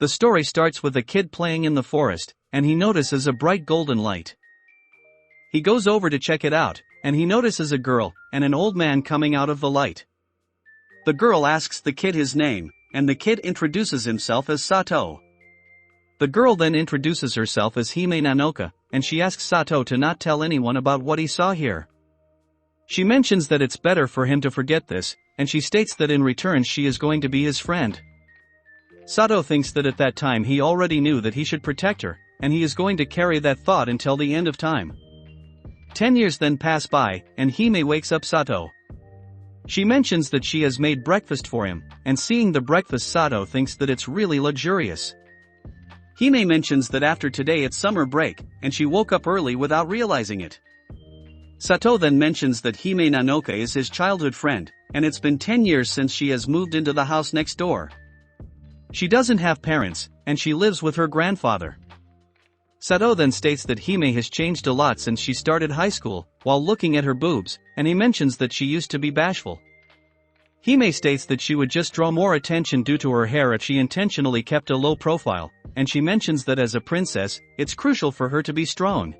The story starts with a kid playing in the forest, and he notices a bright golden light. He goes over to check it out, and he notices a girl and an old man coming out of the light. The girl asks the kid his name, and the kid introduces himself as Sato. The girl then introduces herself as Hime Nanoka, and she asks Sato to not tell anyone about what he saw here. She mentions that it's better for him to forget this, and she states that in return she is going to be his friend. Sato thinks that at that time he already knew that he should protect her, and he is going to carry that thought until the end of time. 10 years then pass by, and Hime wakes up Sato. She mentions that she has made breakfast for him, and seeing the breakfast Sato thinks that it's really luxurious. Hime mentions that after today it's summer break, and she woke up early without realizing it. Sato then mentions that Hime Nanoka is his childhood friend, and it's been 10 years since she has moved into the house next door. She doesn't have parents, and she lives with her grandfather. Sato then states that Hime has changed a lot since she started high school, while looking at her boobs, and he mentions that she used to be bashful. Hime states that she would just draw more attention due to her hair if she intentionally kept a low profile, and she mentions that as a princess, it's crucial for her to be strong.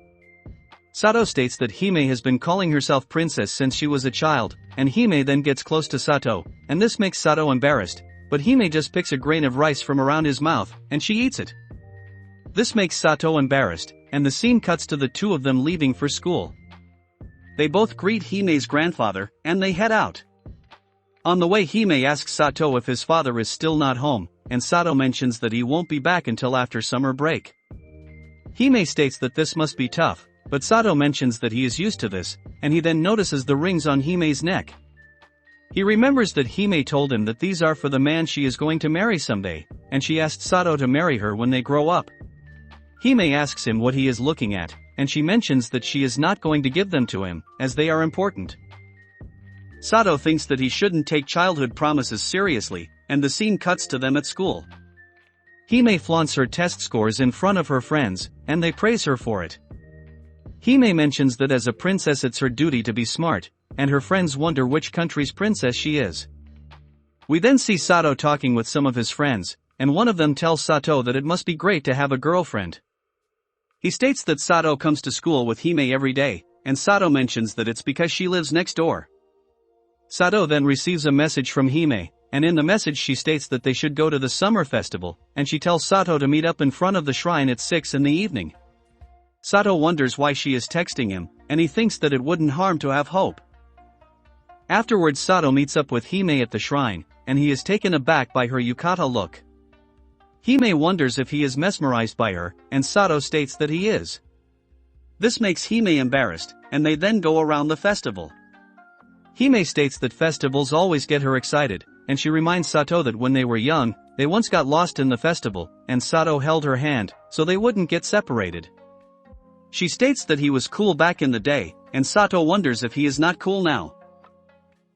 Sato states that Hime has been calling herself princess since she was a child, and Hime then gets close to Sato, and this makes Sato embarrassed, but Hime just picks a grain of rice from around his mouth, and she eats it. This makes Sato embarrassed, and the scene cuts to the two of them leaving for school. They both greet Hime's grandfather, and they head out. On the way Hime asks Sato if his father is still not home, and Sato mentions that he won't be back until after summer break. Hime states that this must be tough, but Sato mentions that he is used to this, and he then notices the rings on Hime's neck. He remembers that Hime told him that these are for the man she is going to marry someday, and she asked Sato to marry her when they grow up. Hime asks him what he is looking at, and she mentions that she is not going to give them to him, as they are important. Sato thinks that he shouldn't take childhood promises seriously, and the scene cuts to them at school. Hime flaunts her test scores in front of her friends, and they praise her for it. Hime mentions that as a princess it's her duty to be smart, and her friends wonder which country's princess she is. We then see Sato talking with some of his friends, and one of them tells Sato that it must be great to have a girlfriend. He states that Sato comes to school with Hime every day, and Sato mentions that it's because she lives next door. Sato then receives a message from Hime, and in the message she states that they should go to the summer festival, and she tells Sato to meet up in front of the shrine at 6 in the evening. Sato wonders why she is texting him, and he thinks that it wouldn't harm to have hope. Afterwards Sato meets up with Hime at the shrine, and he is taken aback by her yukata look. Hime wonders if he is mesmerized by her, and Sato states that he is. This makes Hime embarrassed, and they then go around the festival. Hime states that festivals always get her excited, and she reminds Sato that when they were young, they once got lost in the festival, and Sato held her hand, so they wouldn't get separated. She states that he was cool back in the day, and Sato wonders if he is not cool now.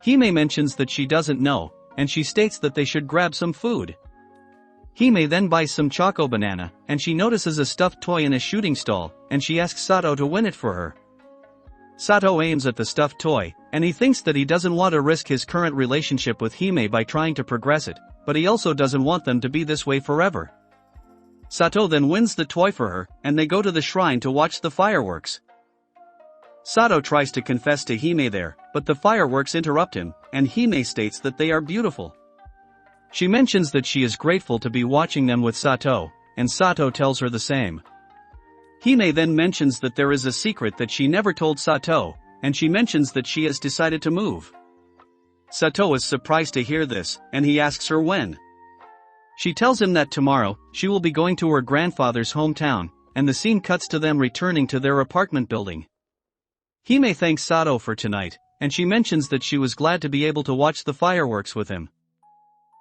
Hime mentions that she doesn't know, and she states that they should grab some food. Hime then buys some choco banana, and she notices a stuffed toy in a shooting stall, and she asks Sato to win it for her. Sato aims at the stuffed toy, and he thinks that he doesn't want to risk his current relationship with Hime by trying to progress it, but he also doesn't want them to be this way forever. Sato then wins the toy for her, and they go to the shrine to watch the fireworks. Sato tries to confess to Hime there, but the fireworks interrupt him, and Hime states that they are beautiful. She mentions that she is grateful to be watching them with Sato, and Sato tells her the same. Hime then mentions that there is a secret that she never told Sato, and she mentions that she has decided to move. Sato is surprised to hear this, and he asks her when. She tells him that tomorrow, she will be going to her grandfather's hometown, and the scene cuts to them returning to their apartment building. Hime thanks Sato for tonight, and she mentions that she was glad to be able to watch the fireworks with him.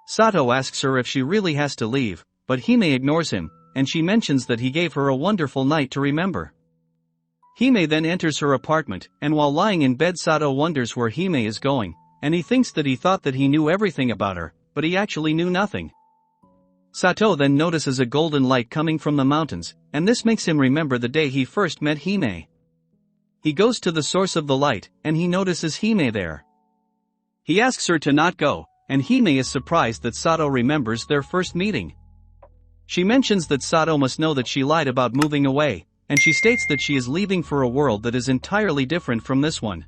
Sato asks her if she really has to leave, but Hime ignores him, and she mentions that he gave her a wonderful night to remember. Hime then enters her apartment, and while lying in bed Sato wonders where Hime is going, and he thinks that he thought that he knew everything about her, but he actually knew nothing. Sato then notices a golden light coming from the mountains, and this makes him remember the day he first met Hime. He goes to the source of the light, and he notices Hime there. He asks her to not go, and Hime is surprised that Sato remembers their first meeting. She mentions that Sato must know that she lied about moving away, and she states that she is leaving for a world that is entirely different from this one.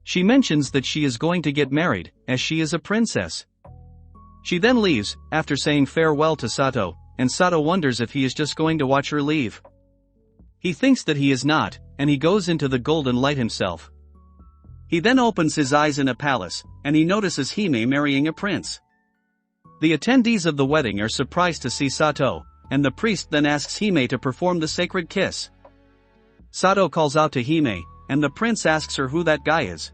She mentions that she is going to get married, as she is a princess. She then leaves, after saying farewell to Sato, and Sato wonders if he is just going to watch her leave. He thinks that he is not, and he goes into the golden light himself. He then opens his eyes in a palace, and he notices Hime marrying a prince. The attendees of the wedding are surprised to see Sato, and the priest then asks Hime to perform the sacred kiss. Sato calls out to Hime, and the prince asks her who that guy is.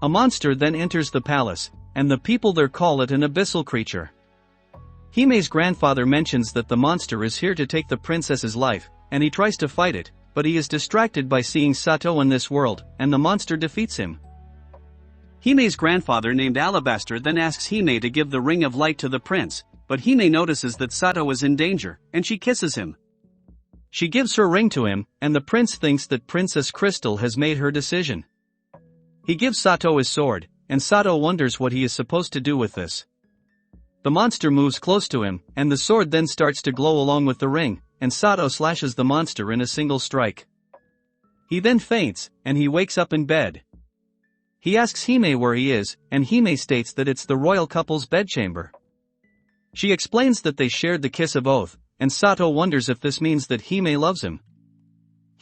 A monster then enters the palace, and the people there call it an abyssal creature. Hime's grandfather mentions that the monster is here to take the princess's life, and he tries to fight it, but he is distracted by seeing Sato in this world, and the monster defeats him. Hime's grandfather named Alabaster then asks Hime to give the ring of light to the prince, but Hime notices that Sato is in danger, and she kisses him. She gives her ring to him, and the prince thinks that Princess Crystal has made her decision. He gives Sato his sword, and Sato wonders what he is supposed to do with this. The monster moves close to him, and the sword then starts to glow along with the ring, and Sato slashes the monster in a single strike. He then faints, and he wakes up in bed. He asks Hime where he is, and Hime states that it's the royal couple's bedchamber. She explains that they shared the kiss of oath, and Sato wonders if this means that Hime loves him.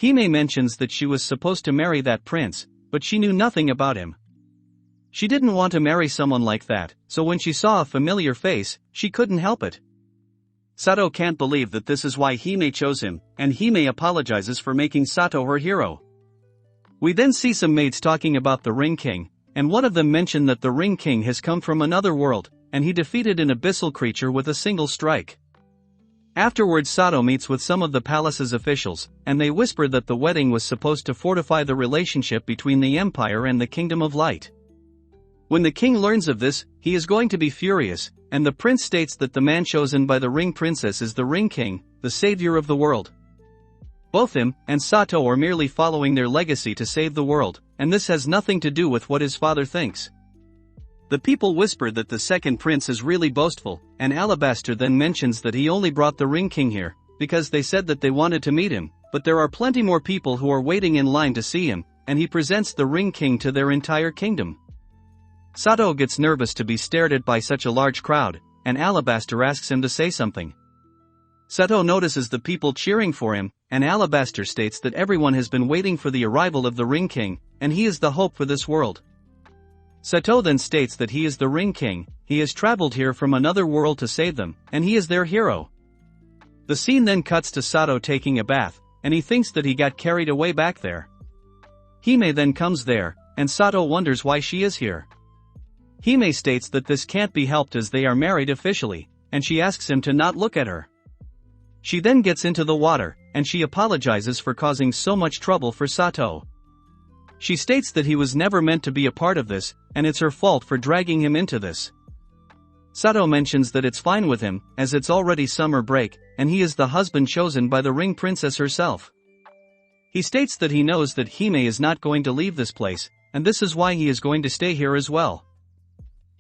Hime mentions that she was supposed to marry that prince, but she knew nothing about him. She didn't want to marry someone like that, so when she saw a familiar face, she couldn't help it. Sato can't believe that this is why Hime chose him, and Hime apologizes for making Sato her hero. We then see some maids talking about the Ring King, and one of them mentioned that the Ring King has come from another world, and he defeated an abyssal creature with a single strike. Afterwards Sato meets with some of the palace's officials, and they whisper that the wedding was supposed to fortify the relationship between the Empire and the Kingdom of Light. When the king learns of this, he is going to be furious, and the prince states that the man chosen by the Ring Princess is the Ring King, the savior of the world. Both him and Sato are merely following their legacy to save the world, and this has nothing to do with what his father thinks. The people whisper that the second prince is really boastful, and Alabaster then mentions that he only brought the Ring King here, because they said that they wanted to meet him, but there are plenty more people who are waiting in line to see him, and he presents the Ring King to their entire kingdom. Sato gets nervous to be stared at by such a large crowd, and Alabaster asks him to say something. Sato notices the people cheering for him, and Alabaster states that everyone has been waiting for the arrival of the Ring King, and he is the hope for this world. Sato then states that he is the Ring King, he has traveled here from another world to save them, and he is their hero. The scene then cuts to Sato taking a bath, and he thinks that he got carried away back there. Hime then comes there, and Sato wonders why she is here. Hime states that this can't be helped as they are married officially, and she asks him to not look at her. She then gets into the water, and she apologizes for causing so much trouble for Sato. She states that he was never meant to be a part of this, and it's her fault for dragging him into this. Sato mentions that it's fine with him, as it's already summer break, and he is the husband chosen by the Ring Princess herself. He states that he knows that Hime is not going to leave this place, and this is why he is going to stay here as well.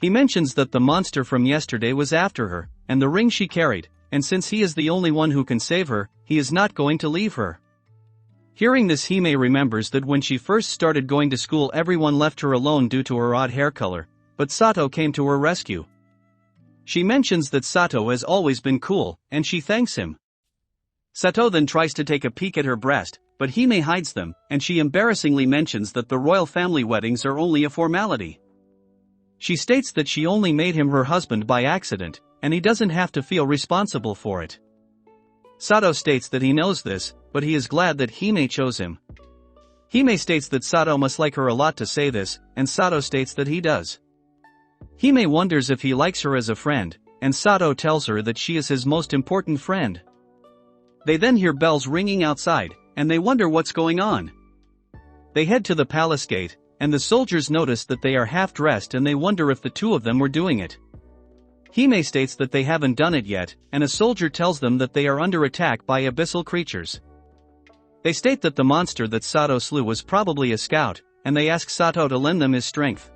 He mentions that the monster from yesterday was after her, and the ring she carried, and since he is the only one who can save her, he is not going to leave her. Hearing this, Hime remembers that when she first started going to school everyone left her alone due to her odd hair color, but Sato came to her rescue. She mentions that Sato has always been cool, and she thanks him. Sato then tries to take a peek at her breast, but Hime hides them, and she embarrassingly mentions that the royal family weddings are only a formality. She states that she only made him her husband by accident, and he doesn't have to feel responsible for it. Sato states that he knows this, but he is glad that Hime chose him. Hime states that Sato must like her a lot to say this, and Sato states that he does. Hime wonders if he likes her as a friend, and Sato tells her that she is his most important friend. They then hear bells ringing outside, and they wonder what's going on. They head to the palace gate, and the soldiers notice that they are half-dressed and they wonder if the two of them were doing it. Hime states that they haven't done it yet, and a soldier tells them that they are under attack by abyssal creatures. They state that the monster that Sato slew was probably a scout, and they ask Sato to lend them his strength.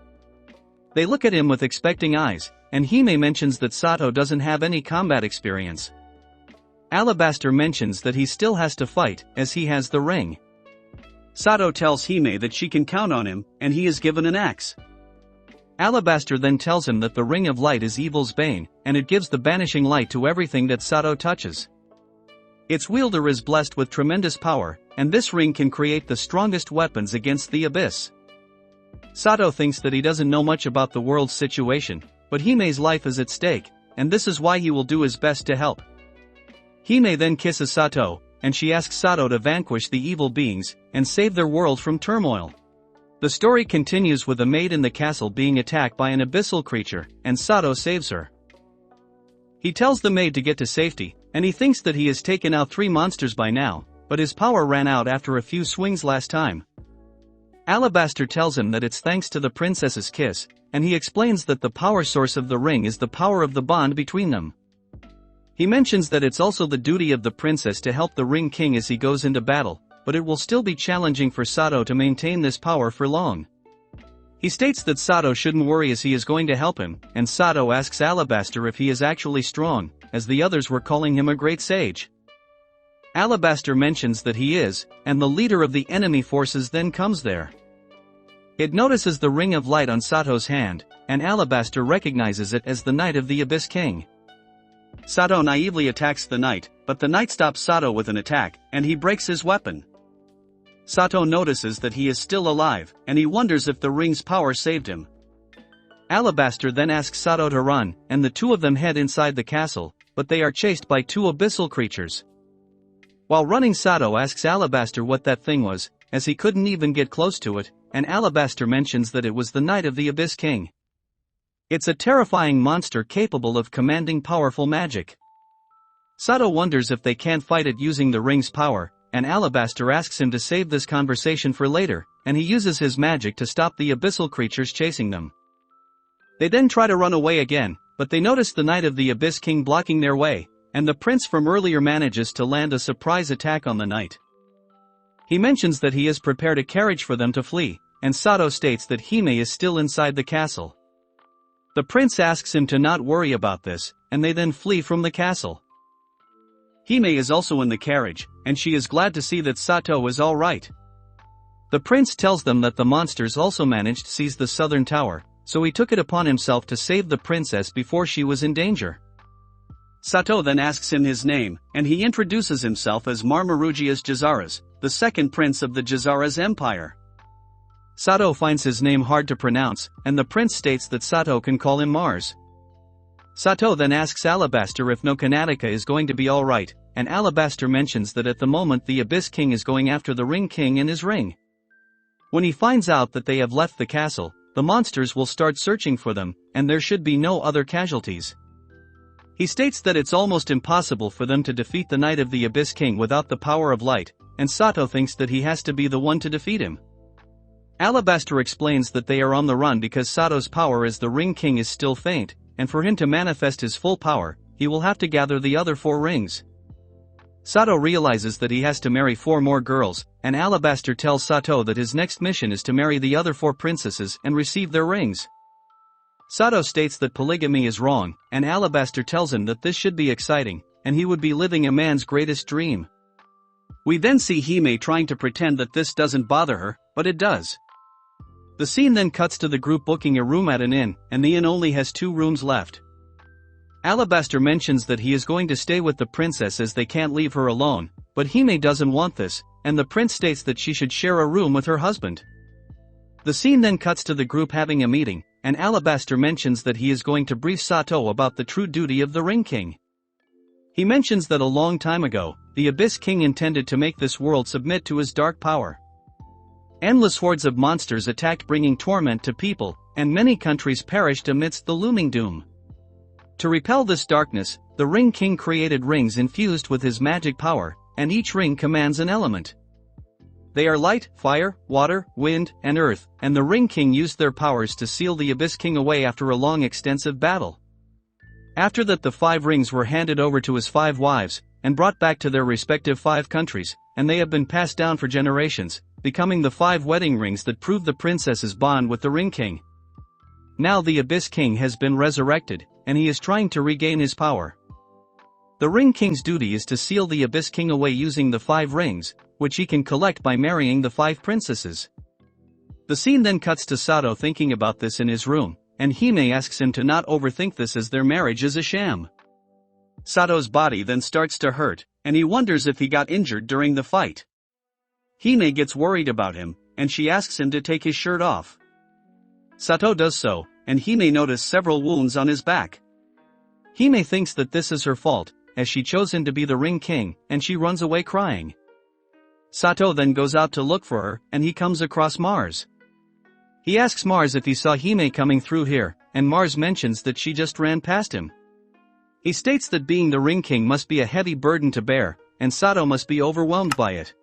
They look at him with expecting eyes, and Hime mentions that Sato doesn't have any combat experience, Alabaster mentions that he still has to fight, as he has the ring. Sato tells Hime that she can count on him, and he is given an axe. Alabaster then tells him that the Ring of Light is evil's bane, and it gives the banishing light to everything that Sato touches. Its wielder is blessed with tremendous power, and this ring can create the strongest weapons against the abyss. Sato thinks that he doesn't know much about the world's situation, but Hime's life is at stake, and this is why he will do his best to help. Hime then kisses Sato, and she asks Sato to vanquish the evil beings, and save their world from turmoil. The story continues with a maid in the castle being attacked by an abyssal creature, and Sato saves her. He tells the maid to get to safety, and he thinks that he has taken out 3 monsters by now, but his power ran out after a few swings last time. Alabaster tells him that it's thanks to the princess's kiss, and he explains that the power source of the ring is the power of the bond between them. He mentions that it's also the duty of the princess to help the Ring King as he goes into battle, but it will still be challenging for Sato to maintain this power for long. He states that Sato shouldn't worry as he is going to help him, and Sato asks Alabaster if he is actually strong, as the others were calling him a great sage. Alabaster mentions that he is, and the leader of the enemy forces then comes there. It notices the Ring of Light on Sato's hand, and Alabaster recognizes it as the Knight of the Abyss King. Sato naively attacks the knight, but the knight stops Sato with an attack, and he breaks his weapon. Sato notices that he is still alive, and he wonders if the ring's power saved him. Alabaster then asks Sato to run, and the two of them head inside the castle, but they are chased by 2 abyssal creatures. While running, Sato asks Alabaster what that thing was, as he couldn't even get close to it, and Alabaster mentions that it was the Knight of the Abyss King. It's a terrifying monster capable of commanding powerful magic. Sato wonders if they can't fight it using the ring's power, and Alabaster asks him to save this conversation for later, and he uses his magic to stop the abyssal creatures chasing them. They then try to run away again, but they notice the Knight of the Abyss King blocking their way, and the prince from earlier manages to land a surprise attack on the knight. He mentions that he has prepared a carriage for them to flee, and Sato states that Hime is still inside the castle. The prince asks him to not worry about this, and they then flee from the castle. Hime is also in the carriage, and she is glad to see that Sato is alright. The prince tells them that the monsters also managed to seize the southern tower, so he took it upon himself to save the princess before she was in danger. Sato then asks him his name, and he introduces himself as Marmarugias Jazaras, the second prince of the Jazaras Empire. Sato finds his name hard to pronounce, and the prince states that Sato can call him Mars. Sato then asks Alabaster if Nokanatica is going to be alright, and Alabaster mentions that at the moment the Abyss King is going after the Ring King and his ring. When he finds out that they have left the castle, the monsters will start searching for them, and there should be no other casualties. He states that it's almost impossible for them to defeat the Knight of the Abyss King without the power of light, and Sato thinks that he has to be the one to defeat him. Alabaster explains that they are on the run because Sato's power as the Ring King is still faint, and for him to manifest his full power, he will have to gather the other 4 rings. Sato realizes that he has to marry 4 more girls, and Alabaster tells Sato that his next mission is to marry the other 4 princesses and receive their rings. Sato states that polygamy is wrong, and Alabaster tells him that this should be exciting, and he would be living a man's greatest dream. We then see Hime trying to pretend that this doesn't bother her, but it does. The scene then cuts to the group booking a room at an inn, and the inn only has 2 rooms left. Alabaster mentions that he is going to stay with the princess as they can't leave her alone, but Hime doesn't want this, and the prince states that she should share a room with her husband. The scene then cuts to the group having a meeting, and Alabaster mentions that he is going to brief Sato about the true duty of the Ring King. He mentions that a long time ago, the Abyss King intended to make this world submit to his dark power. Endless hordes of monsters attacked, bringing torment to people, and many countries perished amidst the looming doom. To repel this darkness, the Ring King created rings infused with his magic power, and each ring commands an element. They are light, fire, water, wind, and earth, and the Ring King used their powers to seal the Abyss King away after a long extensive battle. After that, the 5 rings were handed over to his 5 wives, and brought back to their respective 5 countries, and they have been passed down for generations, becoming the 5 wedding rings that prove the princess's bond with the Ring King. Now the Abyss King has been resurrected, and he is trying to regain his power. The Ring King's duty is to seal the Abyss King away using the 5 rings, which he can collect by marrying the 5 princesses. The scene then cuts to Sato thinking about this in his room, and Hime asks him to not overthink this as their marriage is a sham. Sato's body then starts to hurt, and he wonders if he got injured during the fight. Hime gets worried about him, and she asks him to take his shirt off. Sato does so, and Hime notices several wounds on his back. Hime thinks that this is her fault, as she chose him to be the Ring King, and she runs away crying. Sato then goes out to look for her, and he comes across Mars. He asks Mars if he saw Hime coming through here, and Mars mentions that she just ran past him. He states that being the Ring King must be a heavy burden to bear, and Sato must be overwhelmed by it.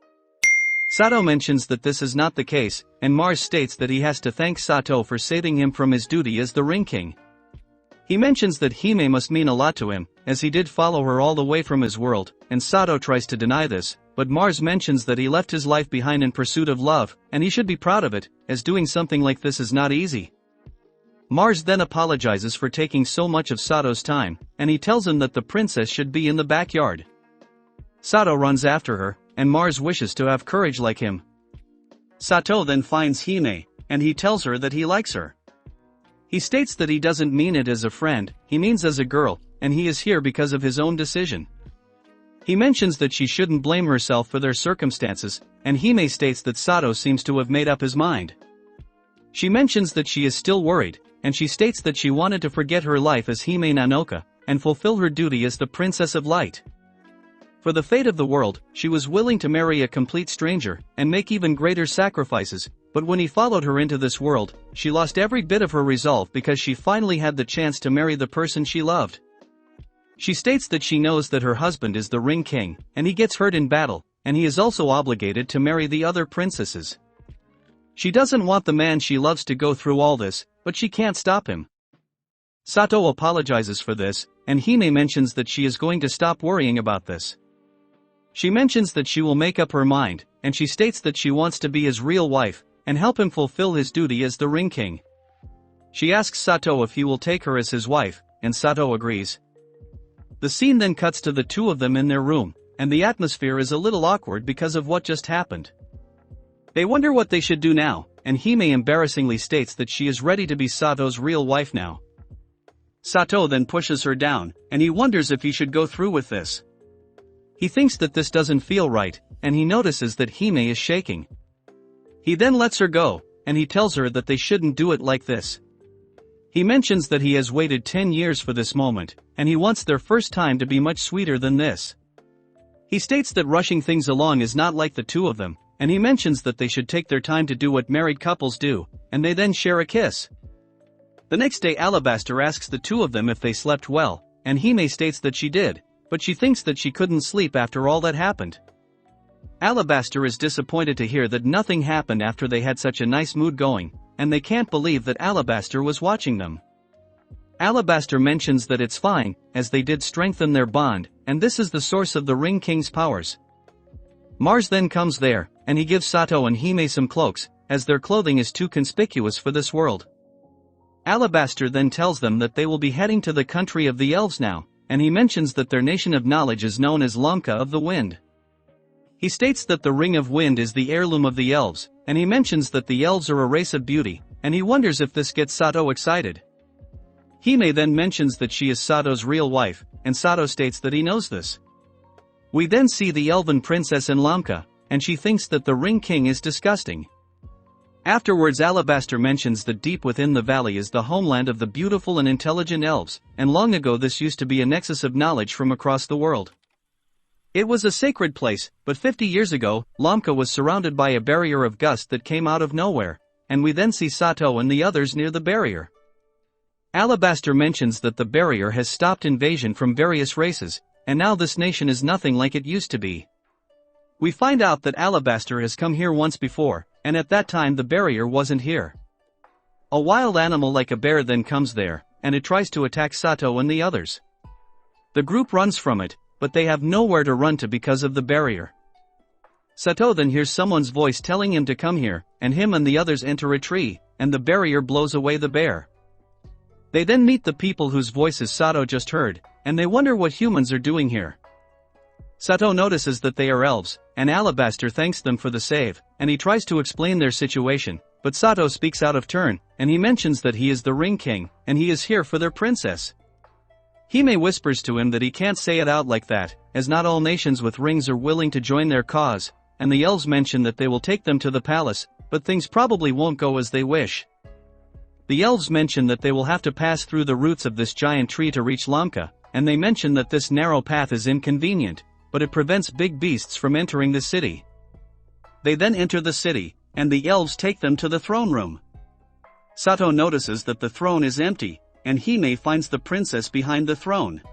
Sato mentions that this is not the case, and Mars states that he has to thank Sato for saving him from his duty as the Ring King. He mentions that Hime must mean a lot to him, as he did follow her all the way from his world, and Sato tries to deny this, but Mars mentions that he left his life behind in pursuit of love, and he should be proud of it, as doing something like this is not easy. Mars then apologizes for taking so much of Sato's time, and he tells him that the princess should be in the backyard. Sato runs after her, and Mars wishes to have courage like him. Sato then finds Hime, and he tells her that he likes her. He states that he doesn't mean it as a friend, he means as a girl, and he is here because of his own decision. He mentions that she shouldn't blame herself for their circumstances, and Hime states that Sato seems to have made up his mind. She mentions that she is still worried, and she states that she wanted to forget her life as Hime Nanoka, and fulfill her duty as the Princess of Light. For the fate of the world, she was willing to marry a complete stranger, and make even greater sacrifices, but when he followed her into this world, she lost every bit of her resolve because she finally had the chance to marry the person she loved. She states that she knows that her husband is the Ring King, and he gets hurt in battle, and he is also obligated to marry the other princesses. She doesn't want the man she loves to go through all this, but she can't stop him. Sato apologizes for this, and Hime mentions that she is going to stop worrying about this. She mentions that she will make up her mind, and she states that she wants to be his real wife, and help him fulfill his duty as the Ring King. She asks Sato if he will take her as his wife, and Sato agrees. The scene then cuts to the two of them in their room, and the atmosphere is a little awkward because of what just happened. They wonder what they should do now, and Hime embarrassingly states that she is ready to be Sato's real wife now. Sato then pushes her down, and he wonders if he should go through with this. He thinks that this doesn't feel right, and he notices that Hime is shaking. He then lets her go, and he tells her that they shouldn't do it like this. He mentions that he has waited 10 years for this moment, and he wants their first time to be much sweeter than this. He states that rushing things along is not like the two of them, and he mentions that they should take their time to do what married couples do, and they then share a kiss. The next day Alabaster asks the two of them if they slept well, and Hime states that she did, but she thinks that she couldn't sleep after all that happened. Alabaster is disappointed to hear that nothing happened after they had such a nice mood going, and they can't believe that Alabaster was watching them. Alabaster mentions that it's fine, as they did strengthen their bond, and this is the source of the Ring King's powers. Mars then comes there, and he gives Sato and Hime some cloaks, as their clothing is too conspicuous for this world. Alabaster then tells them that they will be heading to the country of the elves now, and he mentions that their nation of knowledge is known as Lamka of the Wind. He states that the Ring of Wind is the heirloom of the elves, and he mentions that the elves are a race of beauty, and he wonders if this gets Sato excited. Hime then mentions that she is Sato's real wife, and Sato states that he knows this. We then see the elven princess in Lamka, and she thinks that the Ring King is disgusting. Afterwards Alabaster mentions that deep within the valley is the homeland of the beautiful and intelligent elves, and long ago this used to be a nexus of knowledge from across the world. It was a sacred place, but 50 years ago, Lamka was surrounded by a barrier of gust that came out of nowhere, and we then see Sato and the others near the barrier. Alabaster mentions that the barrier has stopped invasion from various races, and now this nation is nothing like it used to be. We find out that Alabaster has come here once before, and at that time the barrier wasn't here. A wild animal like a bear then comes there, and it tries to attack Sato and the others. The group runs from it, but they have nowhere to run to because of the barrier. Sato then hears someone's voice telling him to come here, and him and the others enter a tree, and the barrier blows away the bear. They then meet the people whose voices Sato just heard, and they wonder what humans are doing here. Sato notices that they are elves, and Alabaster thanks them for the save, and he tries to explain their situation, but Sato speaks out of turn, and he mentions that he is the Ring King, and he is here for their princess. Hime whispers to him that he can't say it out like that, as not all nations with rings are willing to join their cause, and the elves mention that they will take them to the palace, but things probably won't go as they wish. The elves mention that they will have to pass through the roots of this giant tree to reach Lamka, and they mention that this narrow path is inconvenient, but it prevents big beasts from entering the city. They then enter the city, and the elves take them to the throne room. Sato notices that the throne is empty, and Hime finds the princess behind the throne.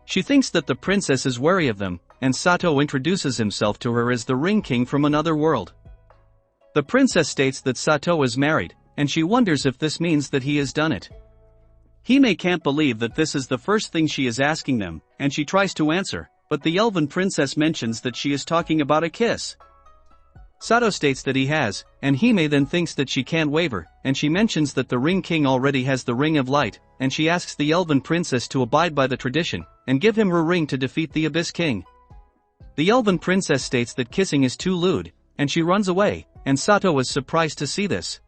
She thinks that the princess is wary of them, and Sato introduces himself to her as the Ring King from another world. The princess states that Sato is married, and she wonders if this means that he has done it. Hime can't believe that this is the first thing she is asking them, and she tries to answer, but the elven princess mentions that she is talking about a kiss. Sato states that he has, and Hime then thinks that she can't waver, and she mentions that the Ring King already has the Ring of Light, and she asks the elven princess to abide by the tradition, and give him her ring to defeat the Abyss King. The elven princess states that kissing is too lewd, and she runs away, and Sato is surprised to see this.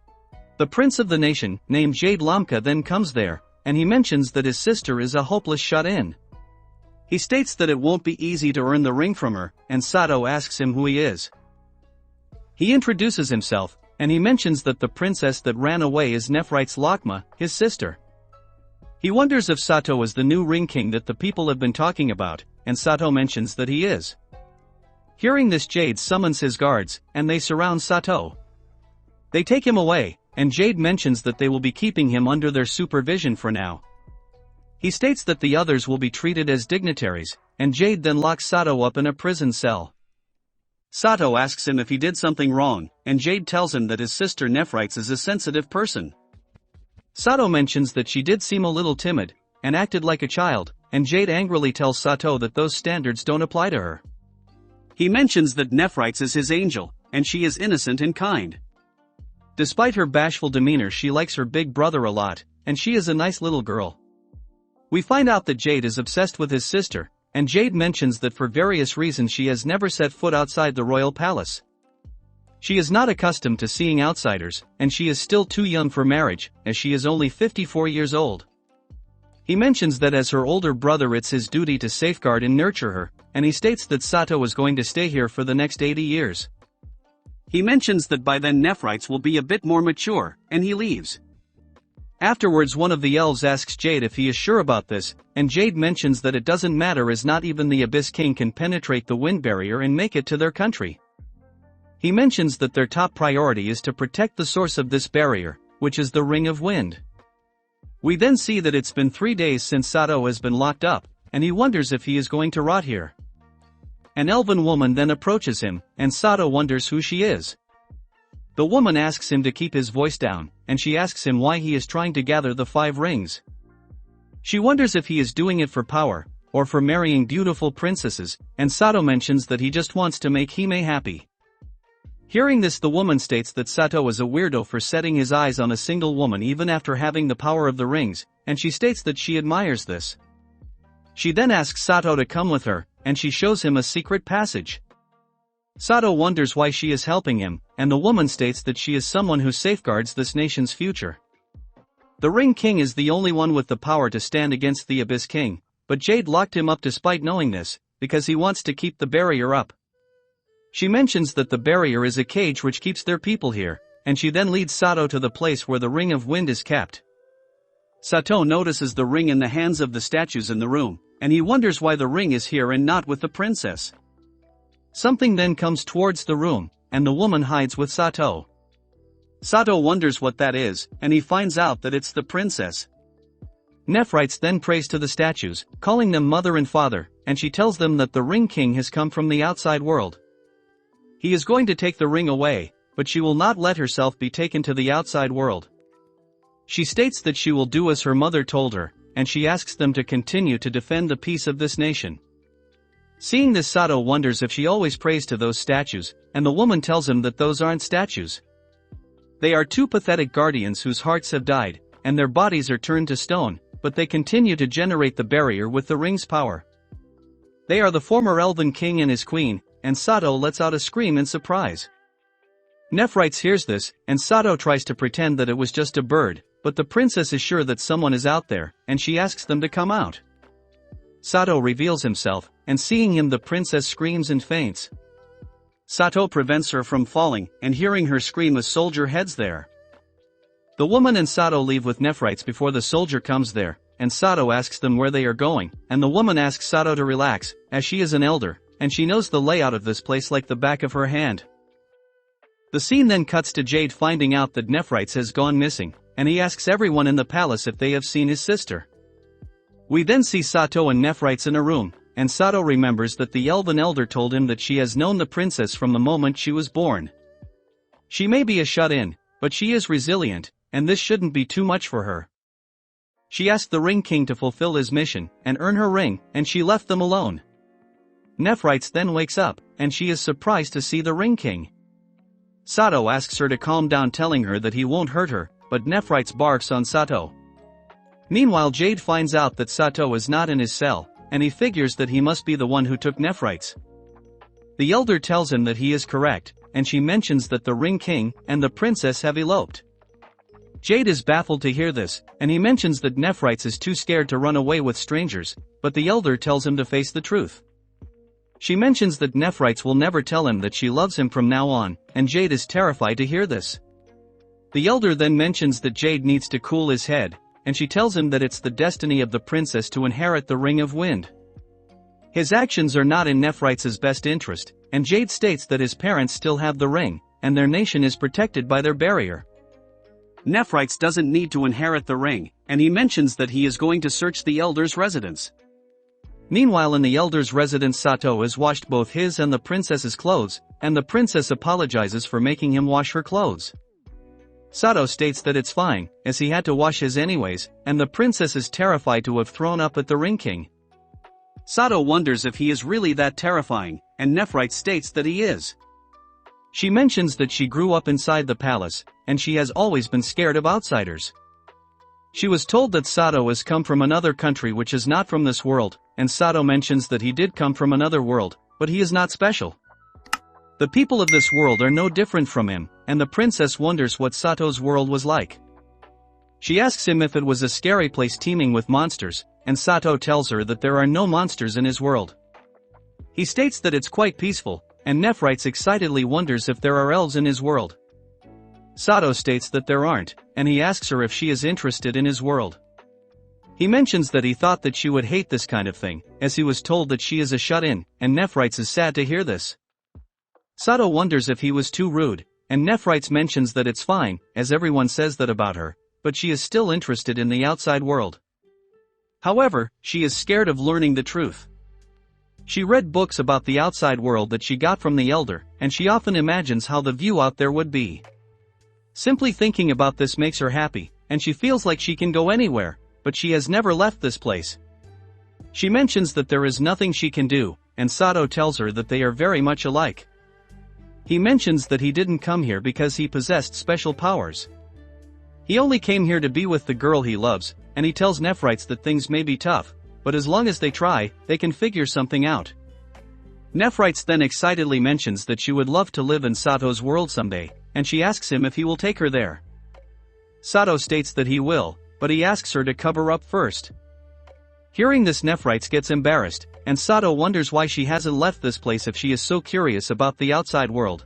The prince of the nation, named Jade Lamka, then comes there, and he mentions that his sister is a hopeless shut-in. He states that it won't be easy to earn the ring from her, and Sato asks him who he is. He introduces himself, and he mentions that the princess that ran away is Nephrite's Lakma, his sister. He wonders if Sato is the new Ring King that the people have been talking about, and Sato mentions that he is. Hearing this, Jade summons his guards, and they surround Sato. They take him away, and Jade mentions that they will be keeping him under their supervision for now. He states that the others will be treated as dignitaries, and Jade then locks Sato up in a prison cell. Sato asks him if he did something wrong, and Jade tells him that his sister Nephrite is a sensitive person. Sato mentions that she did seem a little timid, and acted like a child, and Jade angrily tells Sato that those standards don't apply to her. He mentions that Nephrite is his angel, and she is innocent and kind. Despite her bashful demeanor, she likes her big brother a lot, and she is a nice little girl. We find out that Jade is obsessed with his sister, and Jade mentions that for various reasons she has never set foot outside the royal palace. She is not accustomed to seeing outsiders, and she is still too young for marriage, as she is only 54 years old. He mentions that as her older brother it's his duty to safeguard and nurture her, and he states that Sato is going to stay here for the next 80 years. He mentions that by then Nephrites will be a bit more mature, and he leaves. Afterwards, one of the elves asks Jade if he is sure about this, and Jade mentions that it doesn't matter as not even the Abyss King can penetrate the wind barrier and make it to their country. He mentions that their top priority is to protect the source of this barrier, which is the Ring of Wind. We then see that it's been 3 days since Sato has been locked up, and he wonders if he is going to rot here. An elven woman then approaches him, and Sato wonders who she is. The woman asks him to keep his voice down, and she asks him why he is trying to gather the 5 rings. She wonders if he is doing it for power, or for marrying beautiful princesses, and Sato mentions that he just wants to make Hime happy. Hearing this, the woman states that Sato is a weirdo for setting his eyes on a single woman even after having the power of the rings, and she states that she admires this. She then asks Sato to come with her, and she shows him a secret passage. Sato wonders why she is helping him, and the woman states that she is someone who safeguards this nation's future. The Ring King is the only one with the power to stand against the Abyss King, but Jade locked him up despite knowing this, because he wants to keep the barrier up. She mentions that the barrier is a cage which keeps their people here, and she then leads Sato to the place where the Ring of Wind is kept. Sato notices the ring in the hands of the statues in the room, and he wonders why the ring is here and not with the princess. Something then comes towards the room, and the woman hides with Sato. Sato wonders what that is, and he finds out that it's the princess. Nephrites then prays to the statues, calling them mother and father, and she tells them that the Ring King has come from the outside world. He is going to take the ring away, but she will not let herself be taken to the outside world. She states that she will do as her mother told her, and she asks them to continue to defend the peace of this nation. Seeing this, Sato wonders if she always prays to those statues, and the woman tells him that those aren't statues. They are 2 pathetic guardians whose hearts have died, and their bodies are turned to stone, but they continue to generate the barrier with the ring's power. They are the former elven king and his queen, and Sato lets out a scream in surprise. Nephrite hears this, and Sato tries to pretend that it was just a bird, but the princess is sure that someone is out there, and she asks them to come out. Sato reveals himself, and seeing him the princess screams and faints. Sato prevents her from falling, and hearing her scream a soldier heads there. The woman and Sato leave with Nephrites before the soldier comes there, and Sato asks them where they are going, and the woman asks Sato to relax, as she is an elder, and she knows the layout of this place like the back of her hand. The scene then cuts to Jade finding out that Nephrites has gone missing, and he asks everyone in the palace if they have seen his sister. We then see Sato and Nephrites in a room, and Sato remembers that the elven elder told him that she has known the princess from the moment she was born. She may be a shut-in, but she is resilient, and this shouldn't be too much for her. She asked the Ring King to fulfill his mission and earn her ring, and she left them alone. Nephrites then wakes up, and she is surprised to see the Ring King. Sato asks her to calm down, telling her that he won't hurt her, but Nephrites barks on Sato. Meanwhile, Jade finds out that Sato is not in his cell, and he figures that he must be the one who took Nephrites. The elder tells him that he is correct, and she mentions that the Ring King and the princess have eloped. Jade is baffled to hear this, and he mentions that Nephrites is too scared to run away with strangers, but the elder tells him to face the truth. She mentions that Nephrites will never tell him that she loves him from now on, and Jade is terrified to hear this. The elder then mentions that Jade needs to cool his head, and she tells him that it's the destiny of the princess to inherit the Ring of Wind. His actions are not in Nephrites' best interest, and Jade states that his parents still have the ring, and their nation is protected by their barrier. Nephrites doesn't need to inherit the ring, and he mentions that he is going to search the elder's residence. Meanwhile, in the elder's residence, Sato has washed both his and the princess's clothes, and the princess apologizes for making him wash her clothes. Sato states that it's fine, as he had to wash his anyways, and the princess is terrified to have thrown up at the Ring King. Sato wonders if he is really that terrifying, and Nephrite states that he is. She mentions that she grew up inside the palace, and she has always been scared of outsiders. She was told that Sato has come from another country which is not from this world, and Sato mentions that he did come from another world, but he is not special. The people of this world are no different from him, and the princess wonders what Sato's world was like. She asks him if it was a scary place teeming with monsters, and Sato tells her that there are no monsters in his world. He states that it's quite peaceful, and Nephrites excitedly wonders if there are elves in his world. Sato states that there aren't, and he asks her if she is interested in his world. He mentions that he thought that she would hate this kind of thing, as he was told that she is a shut-in, and Nephrites is sad to hear this. Sato wonders if he was too rude, and Nephrites mentions that it's fine, as everyone says that about her, but she is still interested in the outside world. However, she is scared of learning the truth. She read books about the outside world that she got from the elder, and she often imagines how the view out there would be. Simply thinking about this makes her happy, and she feels like she can go anywhere, but she has never left this place. She mentions that there is nothing she can do, and Sato tells her that they are very much alike. He mentions that he didn't come here because he possessed special powers. He only came here to be with the girl he loves, and he tells Nephrites that things may be tough, but as long as they try, they can figure something out. Nephrites then excitedly mentions that she would love to live in Sato's world someday, and she asks him if he will take her there. Sato states that he will, but he asks her to cover up first. Hearing this, Nephrites gets embarrassed, and Sato wonders why she hasn't left this place if she is so curious about the outside world.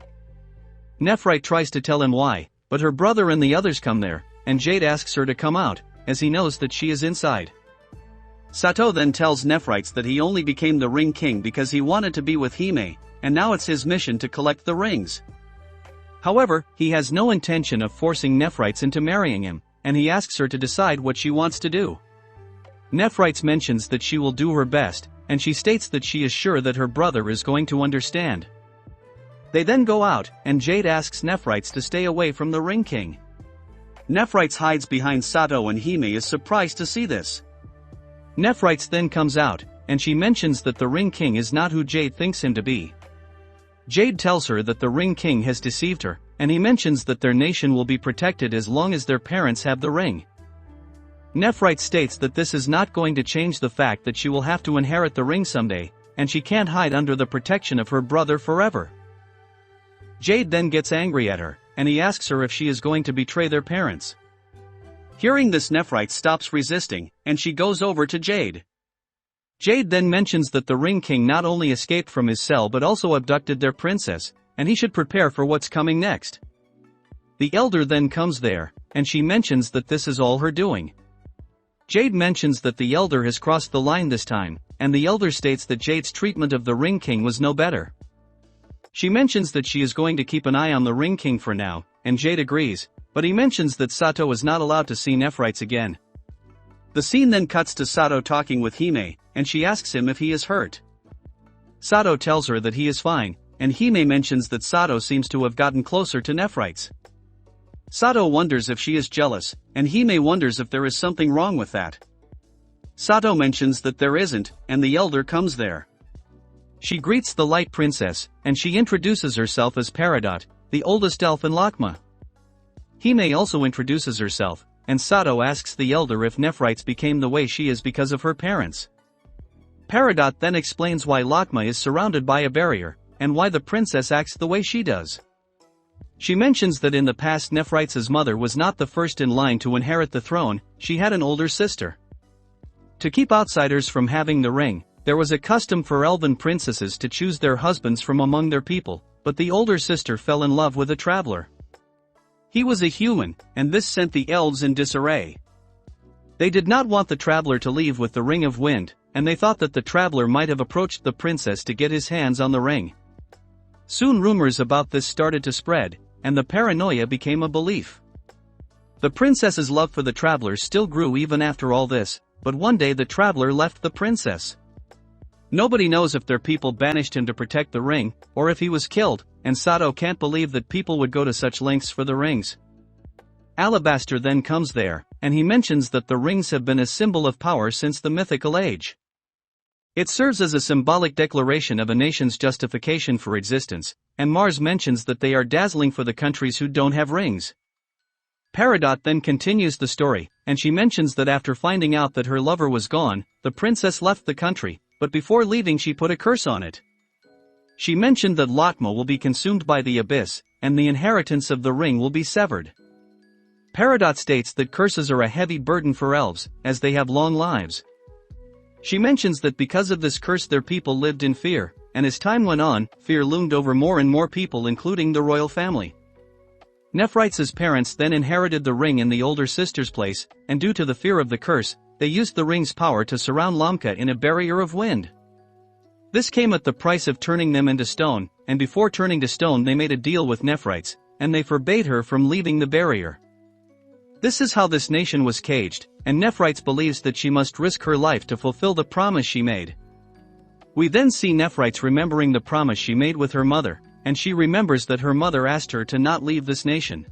Nephrite tries to tell him why, but her brother and the others come there, and Jade asks her to come out, as he knows that she is inside. Sato then tells Nephrites that he only became the Ring King because he wanted to be with Hime, and now it's his mission to collect the rings. However, he has no intention of forcing Nephrites into marrying him, and he asks her to decide what she wants to do. Nephrites mentions that she will do her best, and she states that she is sure that her brother is going to understand. They then go out, and Jade asks Nephrites to stay away from the Ring King. Nephrites hides behind Sato, and Hime is surprised to see this. Nephrites then comes out, and she mentions that the Ring King is not who Jade thinks him to be. Jade tells her that the Ring King has deceived her, and he mentions that their nation will be protected as long as their parents have the ring. Nephrite states that this is not going to change the fact that she will have to inherit the ring someday, and she can't hide under the protection of her brother forever. Jade then gets angry at her, and he asks her if she is going to betray their parents. Hearing this, Nephrite stops resisting, and she goes over to Jade. Jade then mentions that the Ring King not only escaped from his cell but also abducted their princess, and he should prepare for what's coming next. The elder then comes there, and she mentions that this is all her doing. Jade mentions that the elder has crossed the line this time, and the elder states that Jade's treatment of the Ring King was no better. She mentions that she is going to keep an eye on the Ring King for now, and Jade agrees, but he mentions that Sato is not allowed to see Nephrites again. The scene then cuts to Sato talking with Hime, and she asks him if he is hurt. Sato tells her that he is fine, and Hime mentions that Sato seems to have gotten closer to Nephrites. Sato wonders if she is jealous, and Hime wonders if there is something wrong with that. Sato mentions that there isn't, and the elder comes there. She greets the Light Princess, and she introduces herself as Peridot, the oldest elf in Lakma. Hime also introduces herself, and Sato asks the elder if Nephrites became the way she is because of her parents. Peridot then explains why Lakma is surrounded by a barrier, and why the princess acts the way she does. She mentions that in the past Nephrites' mother was not the first in line to inherit the throne, she had an older sister. To keep outsiders from having the ring, there was a custom for elven princesses to choose their husbands from among their people, but the older sister fell in love with a traveler. He was a human, and this sent the elves in disarray. They did not want the traveler to leave with the Ring of Wind, and they thought that the traveler might have approached the princess to get his hands on the ring. Soon rumors about this started to spread, and the paranoia became a belief. The princess's love for the traveler still grew even after all this, but one day the traveler left the princess. Nobody knows if their people banished him to protect the ring, or if he was killed, and Sato can't believe that people would go to such lengths for the rings. Alabaster then comes there, and he mentions that the rings have been a symbol of power since the mythical age. It serves as a symbolic declaration of a nation's justification for existence, and Mars mentions that they are dazzling for the countries who don't have rings. Peridot then continues the story, and she mentions that after finding out that her lover was gone, the princess left the country, but before leaving she put a curse on it. She mentioned that Lakma will be consumed by the abyss, and the inheritance of the ring will be severed. Peridot states that curses are a heavy burden for elves, as they have long lives. She mentions that because of this curse their people lived in fear, and as time went on, fear loomed over more and more people including the royal family. Nephrites' parents then inherited the ring in the older sister's place, and due to the fear of the curse, they used the ring's power to surround Lamka in a barrier of wind. This came at the price of turning them into stone, and before turning to stone they made a deal with Nephrites, and they forbade her from leaving the barrier. This is how this nation was caged, and Nephrites believes that she must risk her life to fulfill the promise she made. We then see Nephrites remembering the promise she made with her mother, and she remembers that her mother asked her to not leave this nation.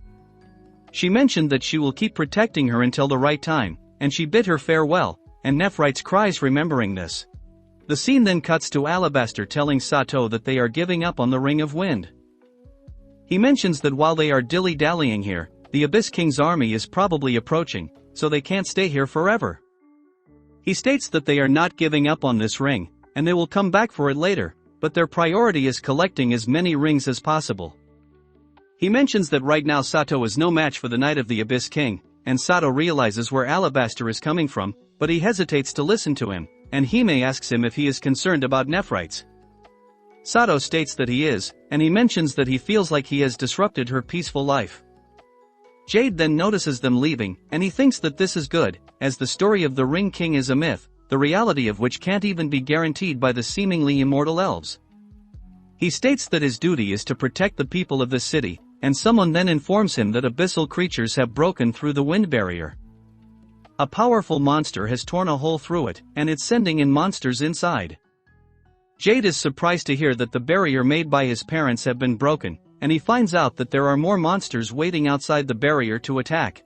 She mentioned that she will keep protecting her until the right time, and she bid her farewell, and Nephrites cries remembering this. The scene then cuts to Alabaster telling Sato that they are giving up on the Ring of Wind. He mentions that while they are dilly-dallying here, the Abyss King's army is probably approaching, so they can't stay here forever. He states that they are not giving up on this ring, and they will come back for it later, but their priority is collecting as many rings as possible. He mentions that right now Sato is no match for the Knight of the Abyss King, and Sato realizes where Alabaster is coming from, but he hesitates to listen to him, and Hime asks him if he is concerned about Nephrites. Sato states that he is, and he mentions that he feels like he has disrupted her peaceful life. Jade then notices them leaving, and he thinks that this is good, as the story of the Ring King is a myth, the reality of which can't even be guaranteed by the seemingly immortal elves. He states that his duty is to protect the people of this city, and someone then informs him that abyssal creatures have broken through the wind barrier. A powerful monster has torn a hole through it, and it's sending in monsters inside. Jade is surprised to hear that the barrier made by his parents have been broken, and he finds out that there are more monsters waiting outside the barrier to attack.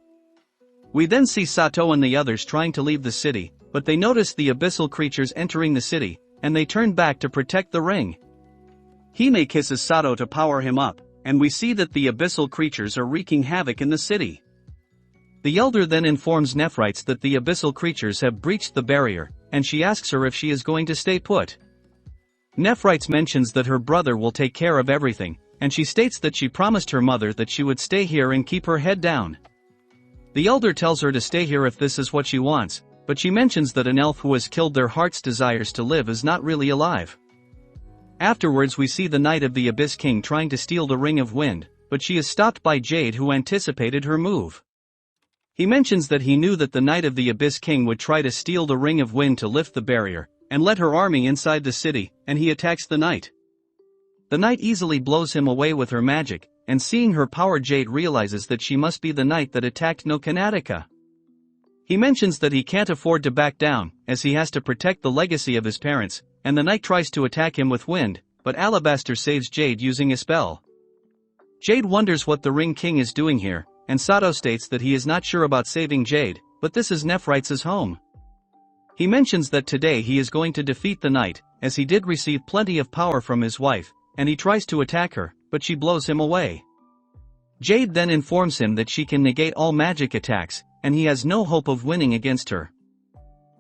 We then see Sato and the others trying to leave the city, but they notice the abyssal creatures entering the city, and they turn back to protect the ring. Hime kisses Sato to power him up, and we see that the abyssal creatures are wreaking havoc in the city. The elder then informs Nephrites that the abyssal creatures have breached the barrier, and she asks her if she is going to stay put. Nephrites mentions that her brother will take care of everything, and she states that she promised her mother that she would stay here and keep her head down. The elder tells her to stay here if this is what she wants, but she mentions that an elf who has killed their heart's desires to live is not really alive. Afterwards we see the Knight of the Abyss King trying to steal the Ring of Wind, but she is stopped by Jade, who anticipated her move. He mentions that he knew that the Knight of the Abyss King would try to steal the Ring of Wind to lift the barrier, and let her army inside the city, and he attacks the knight. The knight easily blows him away with her magic, and seeing her power, Jade realizes that she must be the knight that attacked No Kanatica. He mentions that he can't afford to back down, as he has to protect the legacy of his parents, and the knight tries to attack him with wind, but Alabaster saves Jade using a spell. Jade wonders what the Ring King is doing here, and Sato states that he is not sure about saving Jade, but this is Nephrites' home. He mentions that today he is going to defeat the knight, as he did receive plenty of power from his wife, and he tries to attack her, but she blows him away. Jade then informs him that she can negate all magic attacks, and he has no hope of winning against her.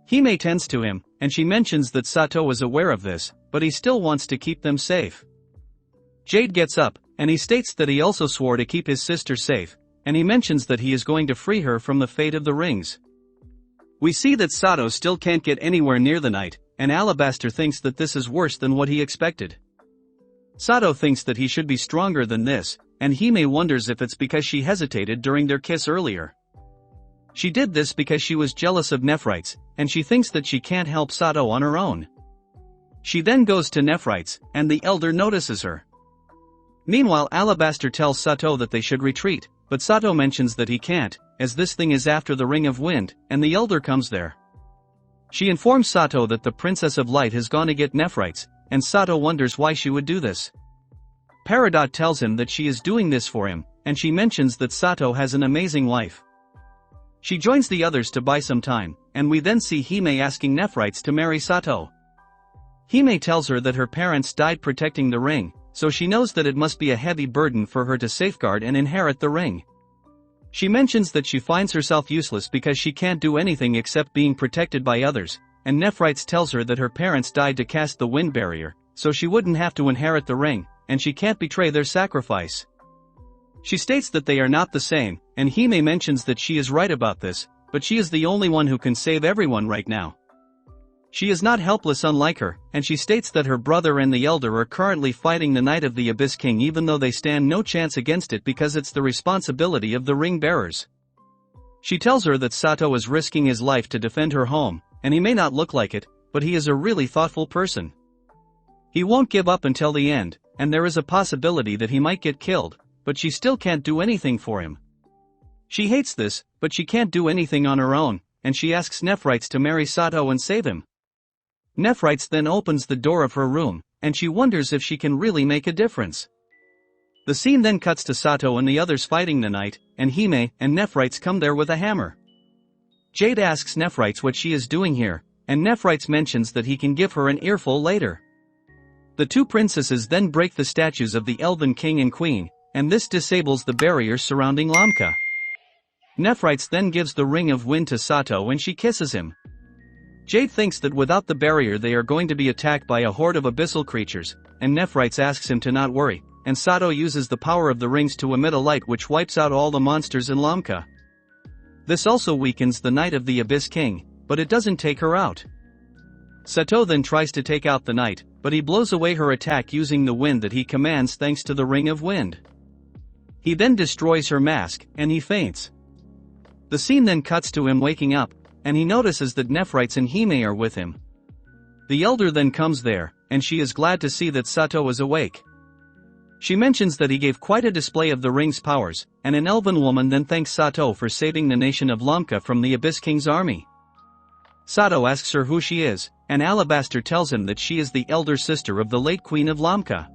Hime tends to him, and she mentions that Sato is aware of this, but he still wants to keep them safe. Jade gets up, and he states that he also swore to keep his sister safe, and he mentions that he is going to free her from the fate of the rings. We see that Sato still can't get anywhere near the knight, and Alabaster thinks that this is worse than what he expected. Sato thinks that he should be stronger than this, and Hime wonders if it's because she hesitated during their kiss earlier. She did this because she was jealous of Nephrites, and she thinks that she can't help Sato on her own. She then goes to Nephrites, and the elder notices her. Meanwhile, Alabaster tells Sato that they should retreat, but Sato mentions that he can't, as this thing is after the Ring of Wind, and the elder comes there. She informs Sato that the Princess of Light has gone to get Nephrites, and Sato wonders why she would do this. Peridot tells him that she is doing this for him, and she mentions that Sato has an amazing wife. She joins the others to buy some time, and we then see Hime asking Nephrites to marry Sato. Hime tells her that her parents died protecting the ring, so she knows that it must be a heavy burden for her to safeguard and inherit the ring. She mentions that she finds herself useless because she can't do anything except being protected by others, and Nephrites tells her that her parents died to cast the wind barrier, so she wouldn't have to inherit the ring, and she can't betray their sacrifice. She states that they are not the same, and Hime mentions that she is right about this, but she is the only one who can save everyone right now. She is not helpless unlike her, and she states that her brother and the elder are currently fighting the Knight of the Abyss King, even though they stand no chance against it because it's the responsibility of the ring bearers. She tells her that Sato is risking his life to defend her home, and he may not look like it, but he is a really thoughtful person. He won't give up until the end, and there is a possibility that he might get killed, but she still can't do anything for him. She hates this, but she can't do anything on her own, and she asks Nephrites to marry Sato and save him. Nephrites then opens the door of her room, and she wonders if she can really make a difference. The scene then cuts to Sato and the others fighting the knight, and Hime and Nephrites come there with a hammer. Jade asks Nephrites what she is doing here, and Nephrites mentions that he can give her an earful later. The two princesses then break the statues of the Elven King and Queen, and this disables the barriers surrounding Lamka. Nephrites then gives the Ring of Wind to Sato and she kisses him. Jade thinks that without the barrier they are going to be attacked by a horde of abyssal creatures, and Nephrites asks him to not worry, and Sato uses the power of the rings to emit a light which wipes out all the monsters in Lamka. This also weakens the Knight of the Abyss King, but it doesn't take her out. Sato then tries to take out the knight, but he blows away her attack using the wind that he commands thanks to the Ring of Wind. He then destroys her mask, and he faints. The scene then cuts to him waking up, and he notices that Nephrites and Hime are with him. The elder then comes there, and she is glad to see that Sato is awake. She mentions that he gave quite a display of the ring's powers, and an elven woman then thanks Sato for saving the nation of Lamka from the Abyss King's army. Sato asks her who she is, and Alabaster tells him that she is the elder sister of the late Queen of Lamka.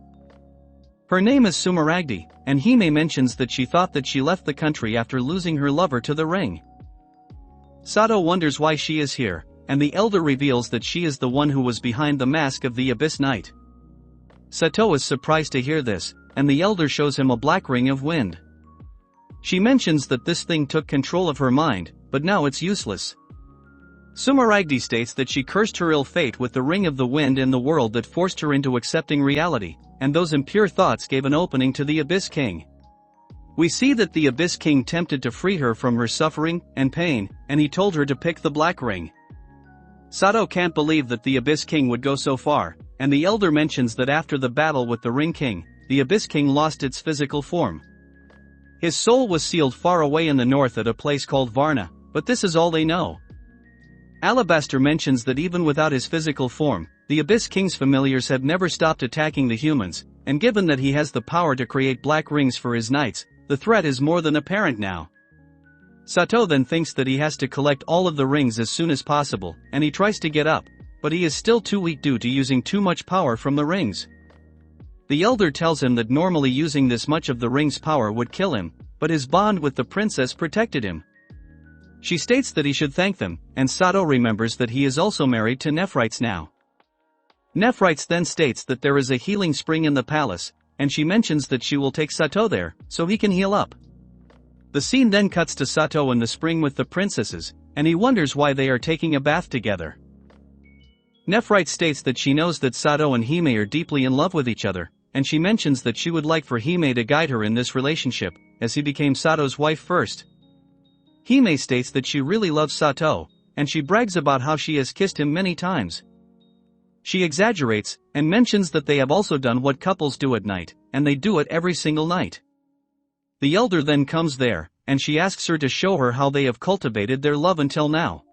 Her name is Sumaragdi, and Hime mentions that she thought that she left the country after losing her lover to the ring. Sato wonders why she is here, and the elder reveals that she is the one who was behind the mask of the Abyss Knight. Sato is surprised to hear this, and the elder shows him a black ring of wind. She mentions that this thing took control of her mind, but now it's useless. Sumeragdi states that she cursed her ill fate with the ring of the wind in the world that forced her into accepting reality, and those impure thoughts gave an opening to the Abyss King. We see that the Abyss King tempted to free her from her suffering and pain, and he told her to pick the black ring. Sato can't believe that the Abyss King would go so far, and the elder mentions that after the battle with the Ring King, the Abyss King lost its physical form. His soul was sealed far away in the north at a place called Varna, but this is all they know. Alabaster mentions that even without his physical form, the Abyss King's familiars have never stopped attacking the humans, and given that he has the power to create black rings for his knights, the threat is more than apparent now. Sato then thinks that he has to collect all of the rings as soon as possible, and he tries to get up, but he is still too weak due to using too much power from the rings. The elder tells him that normally using this much of the ring's power would kill him, but his bond with the princess protected him. She states that he should thank them, and Sato remembers that he is also married to Nephrites now. Nephrites then states that there is a healing spring in the palace, and she mentions that she will take Sato there, so he can heal up. The scene then cuts to Sato in the spring with the princesses, and he wonders why they are taking a bath together. Nephrite states that she knows that Sato and Hime are deeply in love with each other, and she mentions that she would like for Hime to guide her in this relationship, as he became Sato's wife first. Hime states that she really loves Sato, and she brags about how she has kissed him many times. She exaggerates, and mentions that they have also done what couples do at night, and they do it every single night. The elder then comes there, and she asks her to show her how they have cultivated their love until now.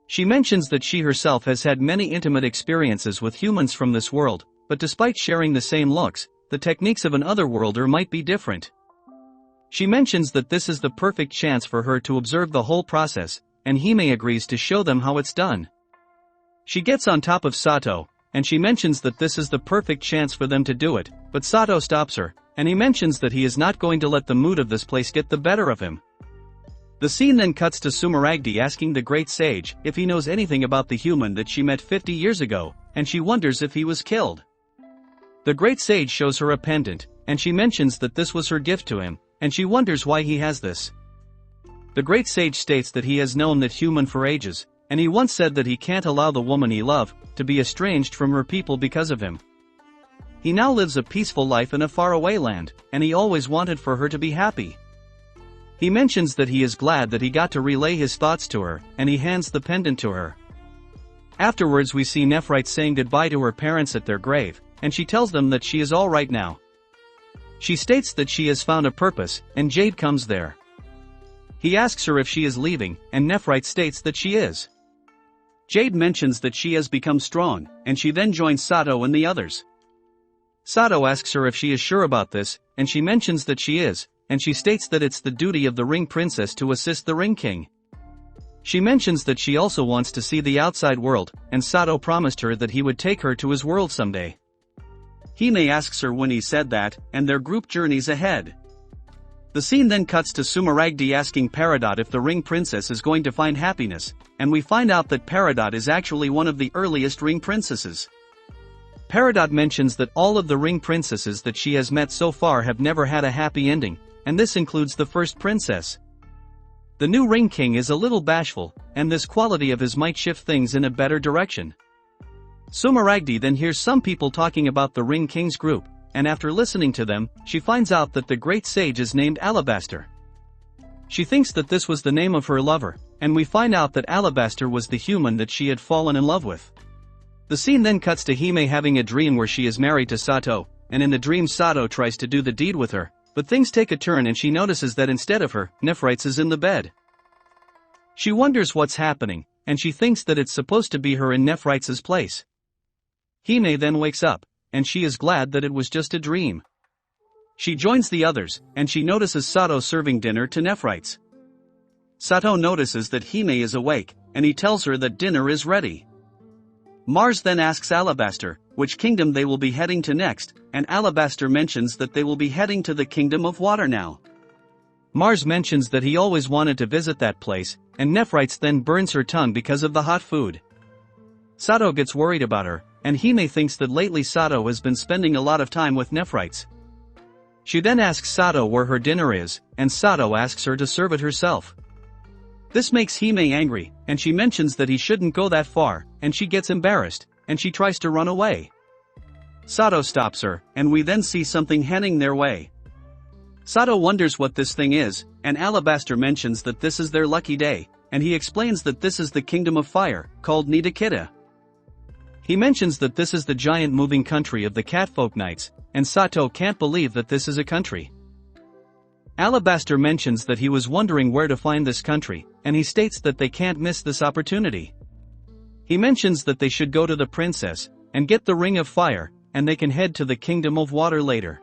She mentions that she herself has had many intimate experiences with humans from this world, but despite sharing the same looks, the techniques of an otherworlder might be different. She mentions that this is the perfect chance for her to observe the whole process, and Hime agrees to show them how it's done. She gets on top of Sato, and she mentions that this is the perfect chance for them to do it, but Sato stops her, and he mentions that he is not going to let the mood of this place get the better of him. The scene then cuts to Sumeragdi asking the great sage if he knows anything about the human that she met 50 years ago, and she wonders if he was killed. The great sage shows her a pendant, and she mentions that this was her gift to him, and she wonders why he has this. The great sage states that he has known that human for ages, and he once said that he can't allow the woman he loved to be estranged from her people because of him. He now lives a peaceful life in a faraway land, and he always wanted for her to be happy. He mentions that he is glad that he got to relay his thoughts to her, and he hands the pendant to her. Afterwards we see Nephrite saying goodbye to her parents at their grave, and she tells them that she is all right now. She states that she has found a purpose, and Jade comes there. He asks her if she is leaving, and Nephrite states that she is. Jade mentions that she has become strong, and she then joins Sato and the others. Sato asks her if she is sure about this, and she mentions that she is, and she states that it's the duty of the Ring Princess to assist the Ring King. She mentions that she also wants to see the outside world, and Sato promised her that he would take her to his world someday. Hime asks her when he said that, and their group journeys ahead. The scene then cuts to Sumeragdi asking Peridot if the Ring Princess is going to find happiness, and we find out that Peridot is actually one of the earliest Ring Princesses. Peridot mentions that all of the Ring Princesses that she has met so far have never had a happy ending, and this includes the first princess. The new Ring King is a little bashful, and this quality of his might shift things in a better direction. Sumeragdi then hears some people talking about the Ring King's group, and after listening to them, she finds out that the great sage is named Alabaster. She thinks that this was the name of her lover, and we find out that Alabaster was the human that she had fallen in love with. The scene then cuts to Hime having a dream where she is married to Sato, and in the dream Sato tries to do the deed with her, but things take a turn and she notices that instead of her, Nephrites is in the bed. She wonders what's happening, and she thinks that it's supposed to be her in Nephrites' place. Hime then wakes up, and she is glad that it was just a dream. She joins the others, and she notices Sato serving dinner to Nephrites. Sato notices that Hime is awake, and he tells her that dinner is ready. Mars then asks Alabaster which kingdom they will be heading to next, and Alabaster mentions that they will be heading to the Kingdom of Water now. Mars mentions that he always wanted to visit that place, and Nephrites then burns her tongue because of the hot food. Sato gets worried about her, and Hime thinks that lately Sato has been spending a lot of time with Nephrites. She then asks Sato where her dinner is, and Sato asks her to serve it herself. This makes Hime angry, and she mentions that he shouldn't go that far, and she gets embarrassed, and she tries to run away. Sato stops her, and we then see something heading their way. Sato wonders what this thing is, and Alabaster mentions that this is their lucky day, and he explains that this is the Kingdom of Fire, called Nidakita. He mentions that this is the giant moving country of the Catfolk Knights, and Sato can't believe that this is a country. Alabaster mentions that he was wondering where to find this country, and he states that they can't miss this opportunity. He mentions that they should go to the princess, and get the Ring of Fire, and they can head to the Kingdom of Water later.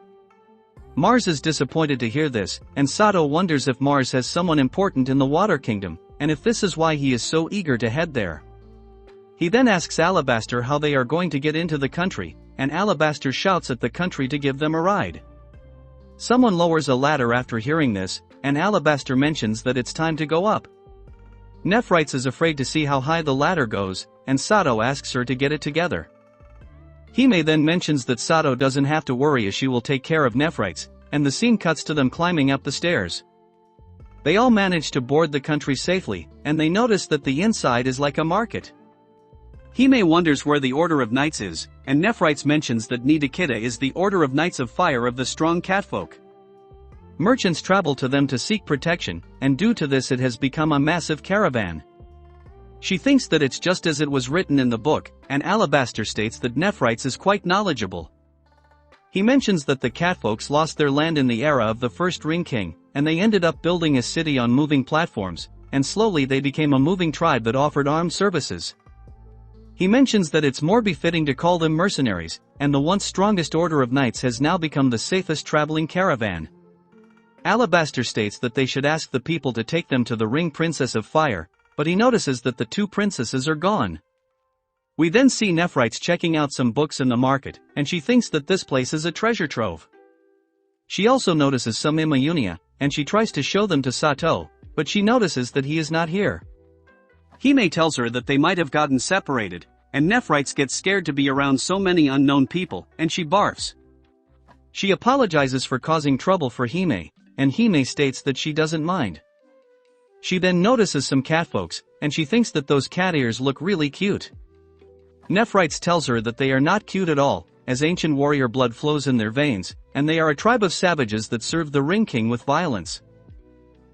Mars is disappointed to hear this, and Sato wonders if Mars has someone important in the Water Kingdom, and if this is why he is so eager to head there. He then asks Alabaster how they are going to get into the country, and Alabaster shouts at the country to give them a ride. Someone lowers a ladder after hearing this, and Alabaster mentions that it's time to go up. Nephrites is afraid to see how high the ladder goes, and Sato asks her to get it together. Hime then mentions that Sato doesn't have to worry as she will take care of Nephrites, and the scene cuts to them climbing up the stairs. They all manage to board the country safely, and they notice that the inside is like a market. Hime wonders where the Order of Knights is, and Nephrites mentions that Nidakita is the Order of Knights of Fire of the strong catfolk. Merchants travel to them to seek protection, and due to this it has become a massive caravan. She thinks that it's just as it was written in the book, and Alabaster states that Nephrites is quite knowledgeable. He mentions that the catfolks lost their land in the era of the first Ring King, and they ended up building a city on moving platforms, and slowly they became a moving tribe that offered armed services. He mentions that it's more befitting to call them mercenaries, and the once strongest Order of Knights has now become the safest traveling caravan. Alabaster states that they should ask the people to take them to the Ring Princess of Fire, but he notices that the two princesses are gone. We then see Nephrites checking out some books in the market, and she thinks that this place is a treasure trove. She also notices some Imaunia, and she tries to show them to Sato, but she notices that he is not here. Hime tells her that they might have gotten separated, and Nephrites get scared to be around so many unknown people, and she barfs. She apologizes for causing trouble for Hime, and Hime states that she doesn't mind. She then notices some catfolks, and she thinks that those cat ears look really cute. Nephrites tells her that they are not cute at all, as ancient warrior blood flows in their veins, and they are a tribe of savages that serve the Ring King with violence.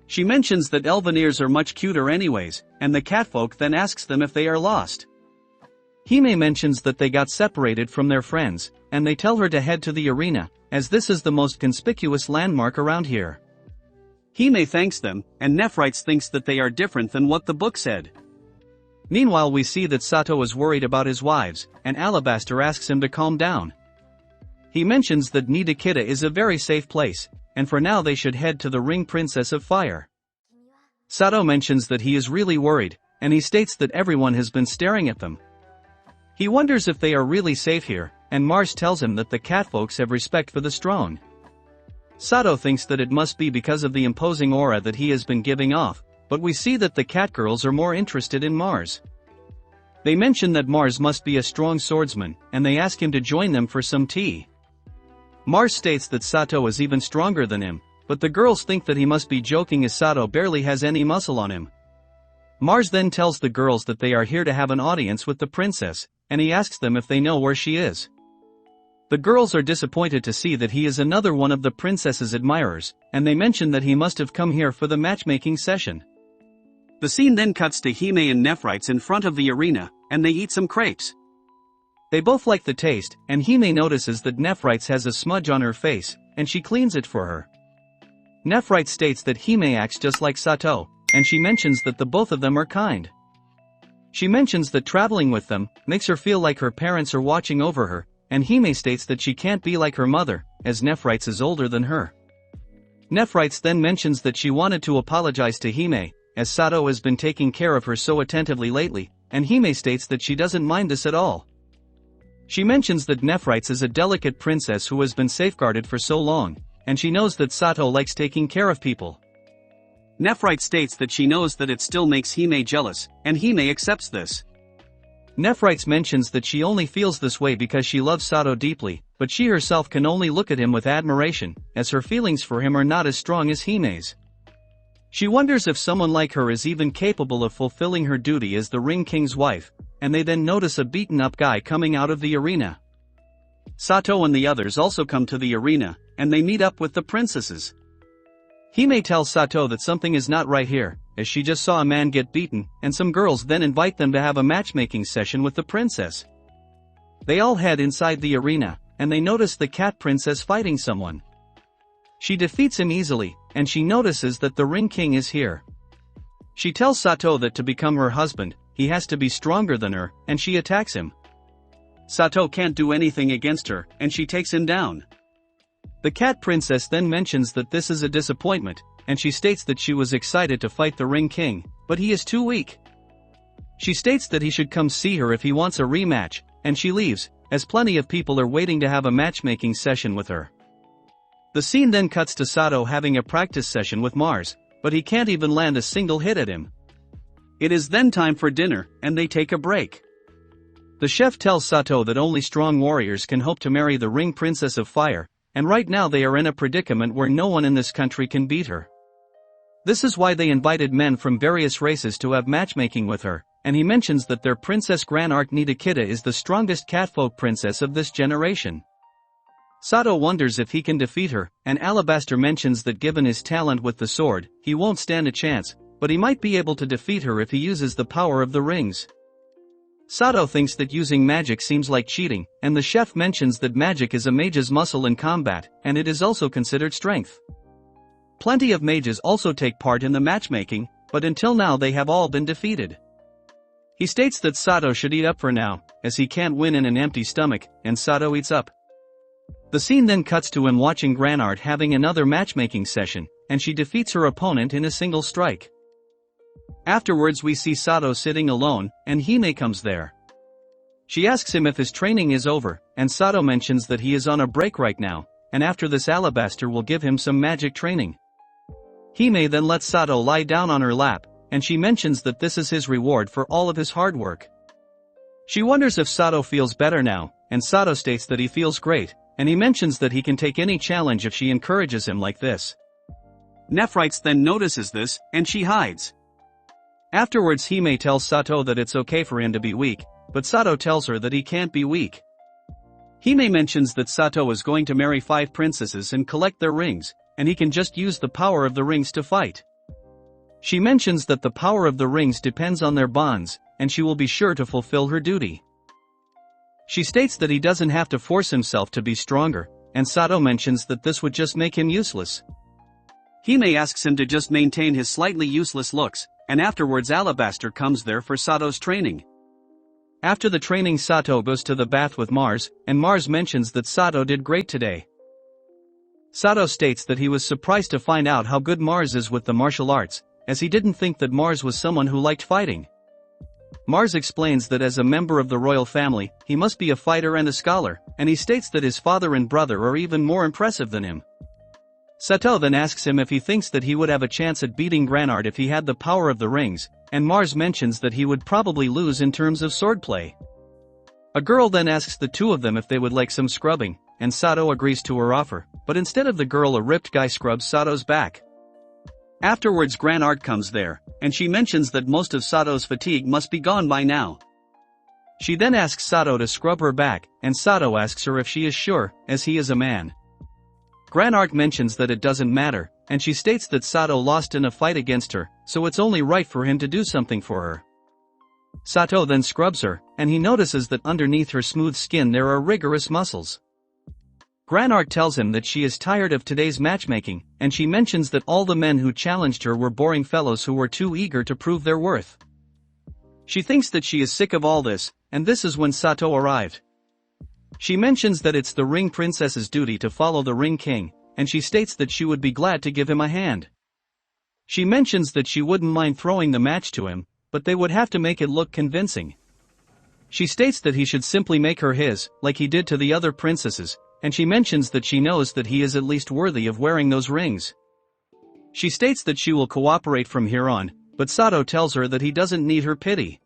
She mentions that elven ears are much cuter anyways, and the catfolk then asks them if they are lost. Hime mentions that they got separated from their friends, and they tell her to head to the arena, as this is the most conspicuous landmark around here. Hime thanks them, and Nephrites thinks that they are different than what the book said. Meanwhile we see that Sato is worried about his wives, and Alabaster asks him to calm down. He mentions that Nidakita is a very safe place, and for now they should head to the Ring Princess of Fire. Sato mentions that he is really worried, and he states that everyone has been staring at them. He wonders if they are really safe here, and Mars tells him that the catfolks have respect for the strong. Sato thinks that it must be because of the imposing aura that he has been giving off, but we see that the catgirls are more interested in Mars. They mention that Mars must be a strong swordsman, and they ask him to join them for some tea. Mars states that Sato is even stronger than him, but the girls think that he must be joking as Sato barely has any muscle on him. Mars then tells the girls that they are here to have an audience with the princess, and he asks them if they know where she is. The girls are disappointed to see that he is another one of the princess's admirers, and they mention that he must have come here for the matchmaking session. The scene then cuts to Hime and Nephrites in front of the arena, and they eat some crepes. They both like the taste, and Hime notices that Nephrites has a smudge on her face, and she cleans it for her. Nephrites states that Hime acts just like Sato, and she mentions that the both of them are kind. She mentions that traveling with them makes her feel like her parents are watching over her, and Hime states that she can't be like her mother, as Nephrites is older than her. Nephrites then mentions that she wanted to apologize to Hime, as Sato has been taking care of her so attentively lately, and Hime states that she doesn't mind this at all. She mentions that Nephrites is a delicate princess who has been safeguarded for so long, and she knows that Sato likes taking care of people. Nephrite states that she knows that it still makes Hime jealous, and Hime accepts this. Nephrite mentions that she only feels this way because she loves Sato deeply, but she herself can only look at him with admiration, as her feelings for him are not as strong as Hime's. She wonders if someone like her is even capable of fulfilling her duty as the Ring King's wife, and they then notice a beaten-up guy coming out of the arena. Sato and the others also come to the arena, and they meet up with the princesses. Hime tells Sato that something is not right here, as she just saw a man get beaten, and some girls then invite them to have a matchmaking session with the princess. They all head inside the arena, and they notice the cat princess fighting someone. She defeats him easily, and she notices that the Ring King is here. She tells Sato that to become her husband, he has to be stronger than her, and she attacks him. Sato can't do anything against her, and she takes him down. The cat princess then mentions that this is a disappointment, and she states that she was excited to fight the Ring King, but he is too weak. She states that he should come see her if he wants a rematch, and she leaves, as plenty of people are waiting to have a matchmaking session with her. The scene then cuts to Sato having a practice session with Mars, but he can't even land a single hit at him. It is then time for dinner, and they take a break. The chef tells Sato that only strong warriors can hope to marry the Ring Princess of Fire, and right now they are in a predicament where no one in this country can beat her. This is why they invited men from various races to have matchmaking with her, and he mentions that their Princess Granart Nidakita is the strongest catfolk princess of this generation. Sato wonders if he can defeat her, and Alabaster mentions that given his talent with the sword, he won't stand a chance, but he might be able to defeat her if he uses the power of the rings. Sato thinks that using magic seems like cheating, and the chef mentions that magic is a mage's muscle in combat, and it is also considered strength. Plenty of mages also take part in the matchmaking, but until now they have all been defeated. He states that Sato should eat up for now, as he can't win in an empty stomach, and Sato eats up. The scene then cuts to him watching Granart having another matchmaking session, and she defeats her opponent in a single strike. Afterwards we see Sato sitting alone, and Hime comes there. She asks him if his training is over, and Sato mentions that he is on a break right now, and after this Alabaster will give him some magic training. Hime then lets Sato lie down on her lap, and she mentions that this is his reward for all of his hard work. She wonders if Sato feels better now, and Sato states that he feels great, and he mentions that he can take any challenge if she encourages him like this. Nephrite then notices this, and she hides. Afterwards Hime tells Sato that it's okay for him to be weak, but Sato tells her that he can't be weak. Hime mentions that Sato is going to marry 5 princesses and collect their rings, and he can just use the power of the rings to fight. She mentions that the power of the rings depends on their bonds, and she will be sure to fulfill her duty. She states that he doesn't have to force himself to be stronger, and Sato mentions that this would just make him useless. Hime asks him to just maintain his slightly useless looks, and afterwards Alabaster comes there for Sato's training. After the training Sato goes to the bath with Mars, and Mars mentions that Sato did great today. Sato states that he was surprised to find out how good Mars is with the martial arts, as he didn't think that Mars was someone who liked fighting. Mars explains that as a member of the royal family, he must be a fighter and a scholar, and he states that his father and brother are even more impressive than him. Sato then asks him if he thinks that he would have a chance at beating Granart if he had the power of the rings, and Mars mentions that he would probably lose in terms of swordplay. A girl then asks the two of them if they would like some scrubbing, and Sato agrees to her offer, but instead of the girl a ripped guy scrubs Sato's back. Afterwards Granart comes there, and she mentions that most of Sato's fatigue must be gone by now. She then asks Sato to scrub her back, and Sato asks her if she is sure, as he is a man. Granart mentions that it doesn't matter, and she states that Sato lost in a fight against her, so it's only right for him to do something for her. Sato then scrubs her, and he notices that underneath her smooth skin there are rigorous muscles. Granart tells him that she is tired of today's matchmaking, and she mentions that all the men who challenged her were boring fellows who were too eager to prove their worth. She thinks that she is sick of all this, and this is when Sato arrived. She mentions that it's the Ring Princess's duty to follow the Ring King, and she states that she would be glad to give him a hand. She mentions that she wouldn't mind throwing the match to him, but they would have to make it look convincing. She states that he should simply make her his, like he did to the other princesses, and she mentions that she knows that he is at least worthy of wearing those rings. She states that she will cooperate from here on, but Sato tells her that he doesn't need her pity.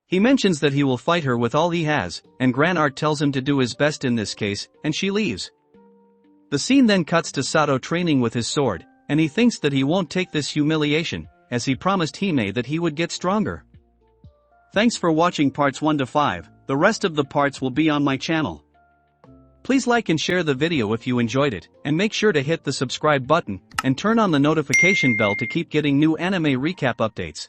He mentions that he will fight her with all he has, and Gran Art tells him to do his best in this case, and she leaves. The scene then cuts to Sato training with his sword, and he thinks that he won't take this humiliation, as he promised Hime that he would get stronger. Thanks for watching parts 1 to 5, the rest of the parts will be on my channel. Please like and share the video if you enjoyed it, and make sure to hit the subscribe button, and turn on the notification bell to keep getting new anime recap updates.